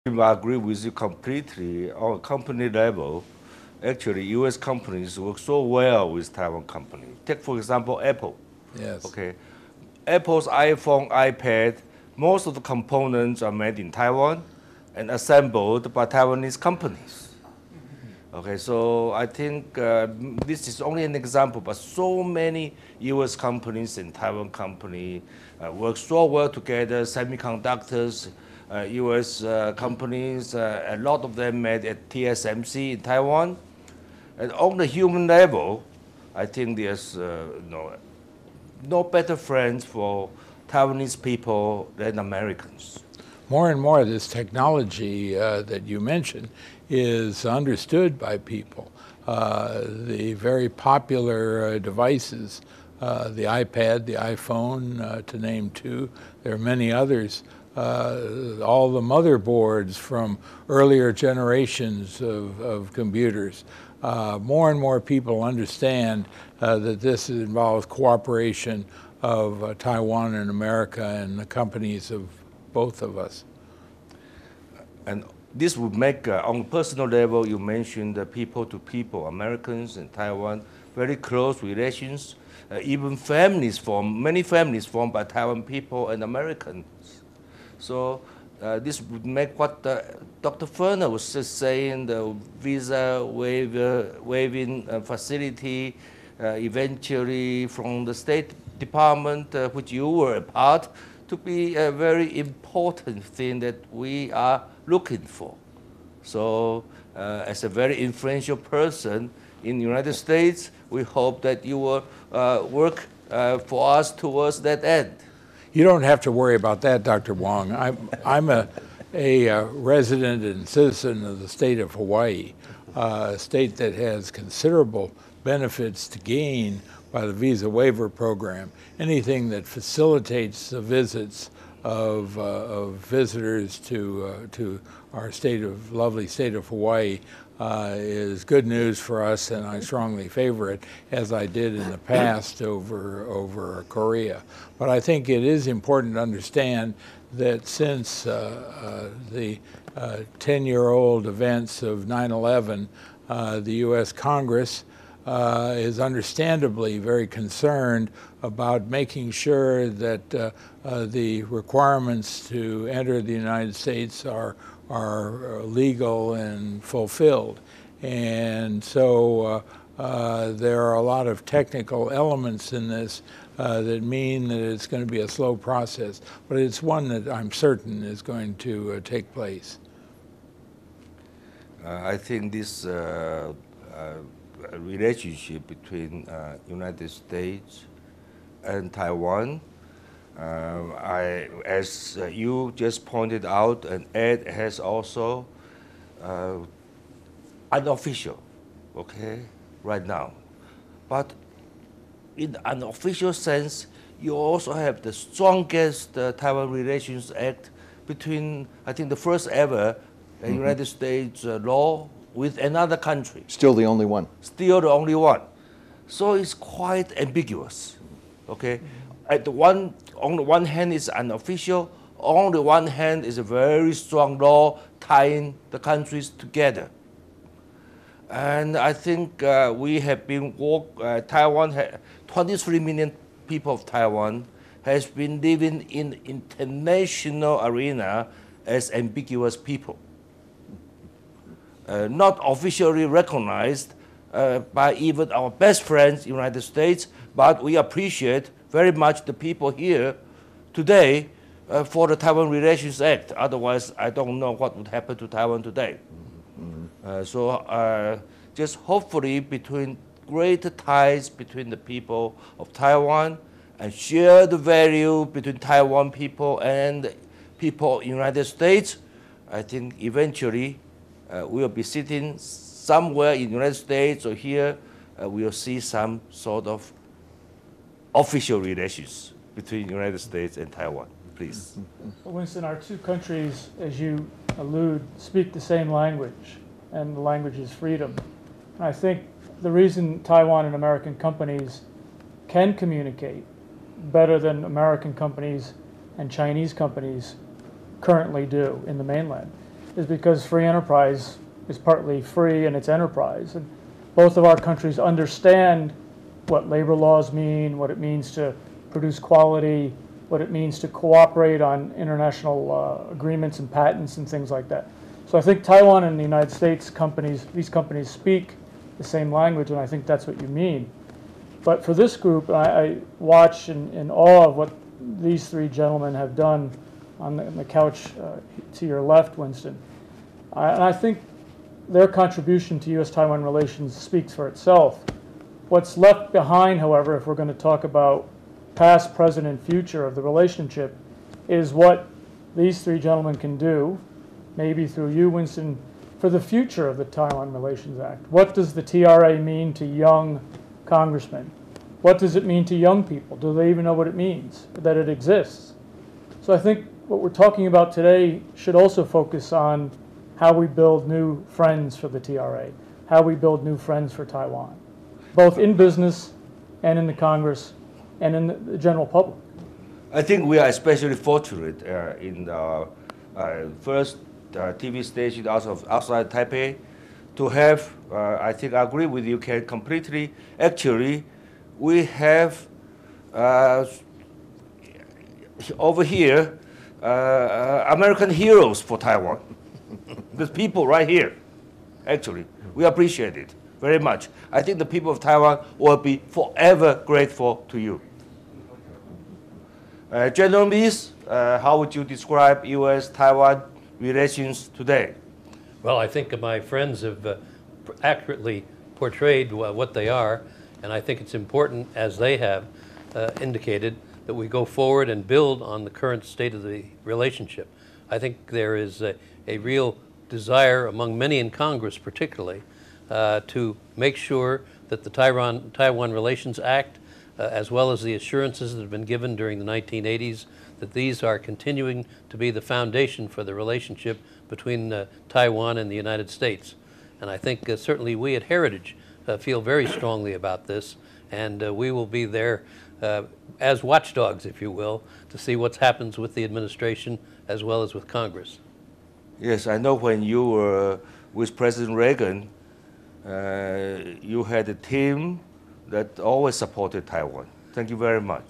I agree with you completely. On company level, actually, U.S. companies work so well with Taiwan companies. Take, for example, Apple. Yes. Okay. Apple's iPhone, iPad, most of the components are made in Taiwan and assembled by Taiwanese companies. Okay, so I think this is only an example, but so many U.S. companies and Taiwan companies work so well together. Semiconductors, U.S. companies, a lot of them made at TSMC in Taiwan. And on the human level, I think there's no better friends for Taiwanese people than Americans. More and more, this technology that you mentioned is understood by people. The very popular devices, the iPad, the iPhone, to name two, there are many others. All the motherboards from earlier generations of computers. More and more people understand that this involves cooperation of Taiwan and America and the companies of both of us. And this would make, on a personal level, you mentioned the people-to-people, Americans and Taiwan, very close relations, even families formed, many families formed by Taiwan people and Americans. So this would make what Dr. Ferner was just saying, the visa waiving facility, eventually from the State Department, which you were a part, to be a very important thing that we are looking for. So as a very influential person in the United States, we hope that you will work for us towards that end. You don't have to worry about that, Dr. Wong. I'm a resident and citizen of the state of Hawaii, a state that has considerable benefits to gain by the visa waiver program. Anything that facilitates the visits of visitors to our lovely state of Hawaii is good news for us, and I strongly favor it, as I did in the past over Korea. But I think it is important to understand that since the 10-year-old events of 9/11, the U.S. Congress is understandably very concerned about making sure that the requirements to enter the United States are legal and fulfilled. And so there are a lot of technical elements in this that mean that it's going to be a slow process, but it's one that I'm certain is going to take place. I think this relationship between United States and Taiwan, as you just pointed out, and Ed has also unofficial, okay, right now. But in an official sense, you also have the strongest Taiwan Relations Act between, I think, the first ever United States law with another country. Still the only one. Still the only one. So it's quite ambiguous, okay? On the one hand, it's unofficial. On the one hand, it's a very strong law tying the countries together. And I think we have been, Taiwan, 23 million people of Taiwan has been living in international arena as ambiguous people. Not officially recognized by even our best friends in the United States, but we appreciate very much the people here today for the Taiwan Relations Act. Otherwise, I don't know what would happen to Taiwan today. So just hopefully between greater ties between the people of Taiwan and share the value between Taiwan people and people in the United States, I think eventually we'll be sitting somewhere in the United States or here, we'll see some sort of official relations between the United States and Taiwan. Please. Winston, our two countries, as you allude, speak the same language, and the language is freedom. And I think the reason Taiwan and American companies can communicate better than American companies and Chinese companies currently do in the mainland is because free enterprise is partly free and it's enterprise. And both of our countries understand what labor laws mean, what it means to produce quality, what it means to cooperate on international agreements and patents and things like that. So I think Taiwan and the United States companies, these companies speak the same language, and I think that's what you mean. But for this group, I watch in awe of what these three gentlemen have done on the couch to your left, Winston. And I think their contribution to U.S.-Taiwan relations speaks for itself. What's left behind, however, if we're going to talk about past, present, and future of the relationship, is what these three gentlemen can do, maybe through you, Winston, for the future of the Taiwan Relations Act. What does the TRA mean to young congressmen? What does it mean to young people? Do they even know what it means, that it exists? So I think what we're talking about today should also focus on how we build new friends for the TRA, how we build new friends for Taiwan, both in business and in the Congress and in the general public. I think we are especially fortunate in the first TV station outside Taipei to have, I think I agree with you, Ken, completely. Actually, we have over here American heroes for Taiwan. There's people right here, actually. We appreciate it very much. I think the people of Taiwan will be forever grateful to you. General Mies, how would you describe U.S.-Taiwan relations today? Well, I think my friends have accurately portrayed what they are, and I think it's important, as they have indicated, that we go forward and build on the current state of the relationship. I think there is a real desire among many in Congress particularly to make sure that the Taiwan Relations Act, as well as the assurances that have been given during the 1980s, that these are continuing to be the foundation for the relationship between Taiwan and the United States. And I think certainly we at Heritage feel very strongly about this, and we will be there as watchdogs, if you will, to see what happens with the administration as well as with Congress. Yes, I know when you were with President Reagan, you had a team that always supported Taiwan. Thank you very much.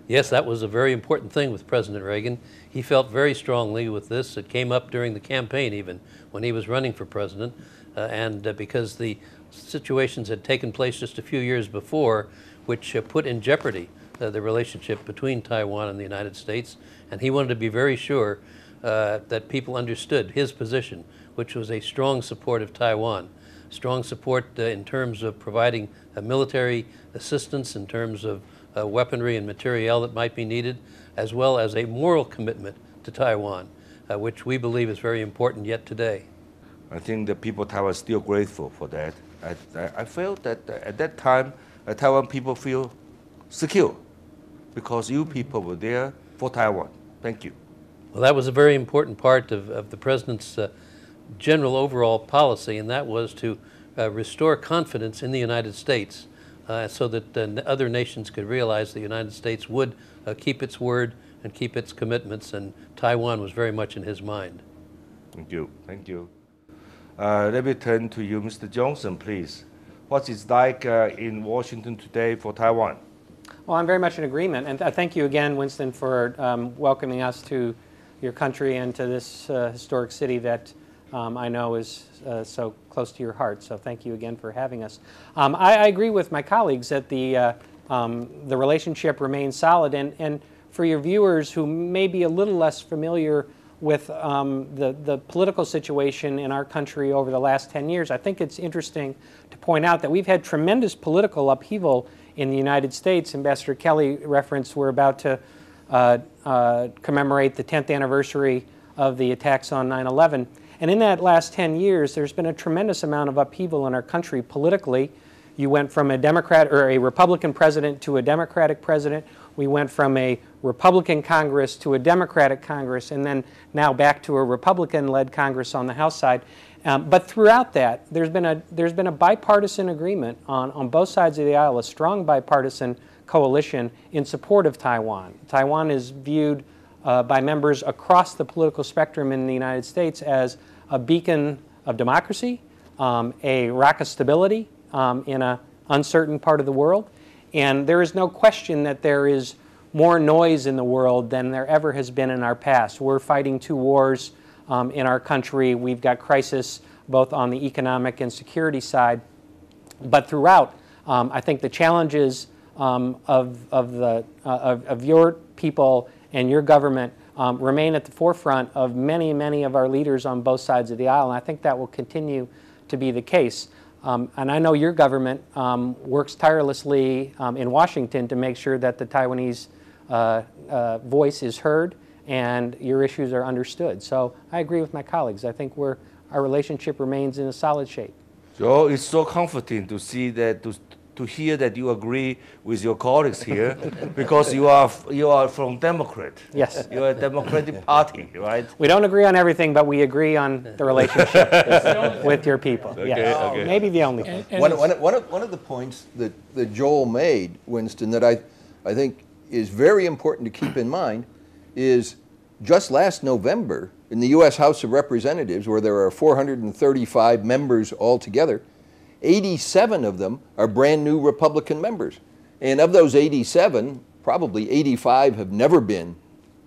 Yes, that was a very important thing with President Reagan. He felt very strongly with this. It came up during the campaign even, when he was running for president, and because the situations had taken place just a few years before, which put in jeopardy the relationship between Taiwan and the United States, and he wanted to be very sure that people understood his position, which was a strong support of Taiwan, strong support in terms of providing military assistance, in terms of weaponry and materiel that might be needed, as well as a moral commitment to Taiwan, which we believe is very important yet today. I think the people of Taiwan are still grateful for that. I felt that at that time, Taiwan people feel secure because you people were there for Taiwan. Thank you. Well, that was a very important part of the President's general overall policy, and that was to restore confidence in the United States so that other nations could realize the United States would keep its word and keep its commitments, and Taiwan was very much in his mind. Thank you. Thank you. Let me turn to you, Mr. Johnson, please. What's it like in Washington today for Taiwan? Well, I'm very much in agreement, and thank you again, Winston, for welcoming us to your country and to this historic city that I know is so close to your heart. So thank you again for having us. I agree with my colleagues that the relationship remains solid, and for your viewers who may be a little less familiar with the political situation in our country over the last 10 years, I think it's interesting to point out that we've had tremendous political upheaval in the United States. Ambassador Kelly referenced we're about to commemorate the 10th anniversary of the attacks on 9/11. And in that last 10 years, there's been a tremendous amount of upheaval in our country politically. You went from a Democrat or a Republican president to a Democratic president. We went from a Republican Congress to a Democratic Congress, and then now back to a Republican-led Congress on the House side. But throughout that, there's been a bipartisan agreement on both sides of the aisle, a strong bipartisan coalition in support of Taiwan. Taiwan is viewed by members across the political spectrum in the United States as a beacon of democracy, a rock of stability in an uncertain part of the world. And there is no question that there is more noise in the world than there ever has been in our past. We're fighting 2 wars in our country. We've got crisis both on the economic and security side. But throughout, I think the challenges of your people and your government remain at the forefront of many, many of our leaders on both sides of the aisle, and I think that will continue to be the case. And I know your government works tirelessly in Washington to make sure that the Taiwanese voice is heard and your issues are understood. So I agree with my colleagues. I think our relationship remains in a solid shape. So it's so comforting to see that, to hear that you agree with your colleagues here, because you are from Democrat. Yes. You are a Democratic Party, right? We don't agree on everything, but we agree on the relationship with your people. Okay, Yes. okay. Maybe the only thing. And One of the points that Joel made, Winston, that I think is very important to keep in mind is just last November in the U.S. House of Representatives, where there are 435 members altogether, 87 of them are brand new Republican members. And of those 87, probably 85 have never been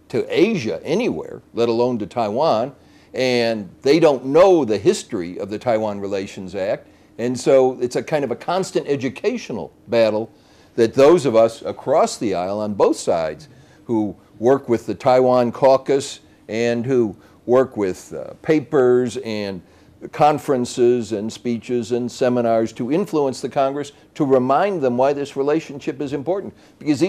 to Asia anywhere, let alone to Taiwan. And they don't know the history of the Taiwan Relations Act. And so it's a kind of a constant educational battle that those of us across the aisle on both sides who work with the Taiwan caucus and who work with papers and conferences and speeches and seminars to influence the Congress, to remind them why this relationship is important. Because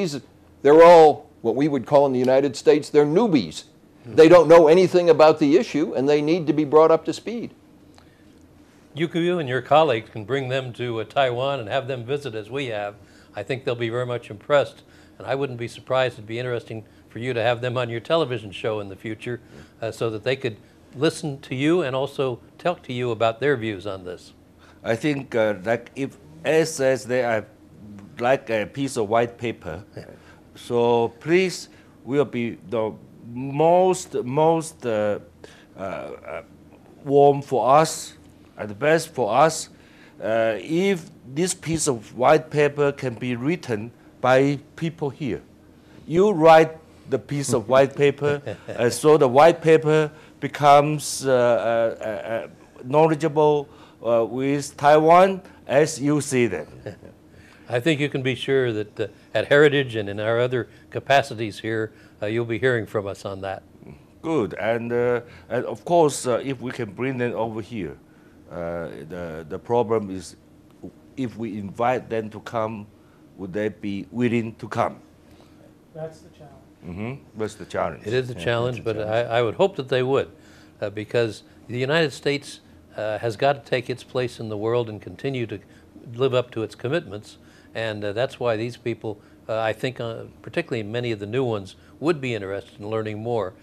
they're all what we would call in the United States, they're newbies. They don't know anything about the issue and they need to be brought up to speed. You and your colleagues can bring them to Taiwan and have them visit as we have. I think they'll be very much impressed, and I wouldn't be surprised. It'd be interesting for you to have them on your television show in the future so that they could listen to you and also talk to you about their views on this. I think like if as says they are like a piece of white paper, so please will be the most warm for us and the best for us if this piece of white paper can be written by people here. You write the piece of white paper so the white paper becomes knowledgeable with Taiwan as you see them. I think you can be sure that at Heritage and in our other capacities here, you'll be hearing from us on that. Good, and of course, if we can bring them over here, the problem is if we invite them to come, would they be willing to come? that's the challenge. That's the challenge. It is a challenge, but I would hope that they would, because the United States has got to take its place in the world and continue to live up to its commitments, and that's why these people, I think, particularly many of the new ones, would be interested in learning more.